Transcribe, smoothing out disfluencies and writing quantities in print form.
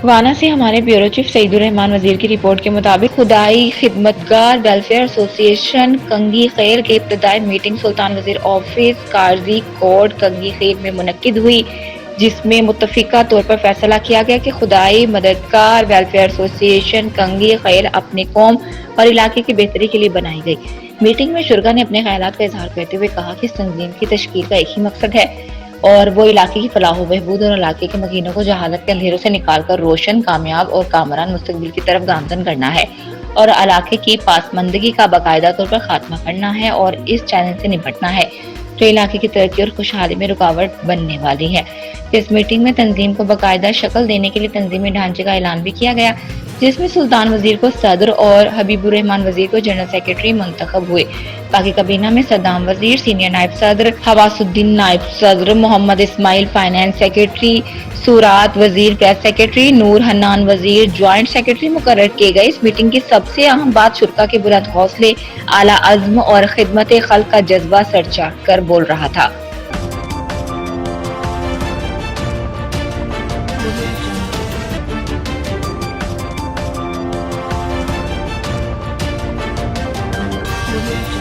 وانا سے ہمارے بیورو چیف سعید الرحمان وزیر کی رپورٹ کے مطابق خدائی خدمتگار ویلفیئر ایسوسی ایشن کنگی خیل کے ابتدائی میٹنگ سلطان وزیر آفس کارزی کوٹ کنگی خیل میں منعقد ہوئی، جس میں متفقہ طور پر فیصلہ کیا گیا کہ خدائی مددگار ویلفیئر ایسوسی ایشن کنگی خیل اپنی قوم اور علاقے کی بہتری کے لیے بنائی گئی۔ میٹنگ میں شرکاء نے اپنے خیالات کا اظہار کرتے ہوئے کہا کہ اس تنظیم کی تشکیل کا ایک ہی مقصد ہے اور وہ علاقے کی فلاح و بہبود اور علاقے کے مکینوں کو جہالت کے اندھیروں سے نکال کر روشن، کامیاب اور کامران مستقبل کی طرف گامزن کرنا ہے اور علاقے کی پاسماندگی کا باقاعدہ طور پر خاتمہ کرنا ہے اور اس چیلنج سے نمٹنا ہے جو علاقے کی ترقی اور خوشحالی میں رکاوٹ بننے والی ہے۔ اس میٹنگ میں تنظیم کو باقاعدہ شکل دینے کے لیے تنظیمی ڈھانچے کا اعلان بھی کیا گیا، جس میں سلطان وزیر کو صدر اور حبیب الرحمان وزیر کو جنرل سیکرٹری منتخب ہوئے۔ باقی کابینہ میں صدام وزیر سینئر نائب صدر، حواس الدین نائب صدر، محمد اسماعیل فائنانس سیکرٹری، سورات وزیر پریس سیکرٹری، نور حنان وزیر جوائنٹ سیکرٹری مقرر کیے گئے۔ اس میٹنگ کی سب سے اہم بات شرکاء کے بلند حوصلے، اعلیٰ عزم اور خدمت خلق کا جذبہ سر چاٹ کر بول رہا تھا۔ Audio Jungle.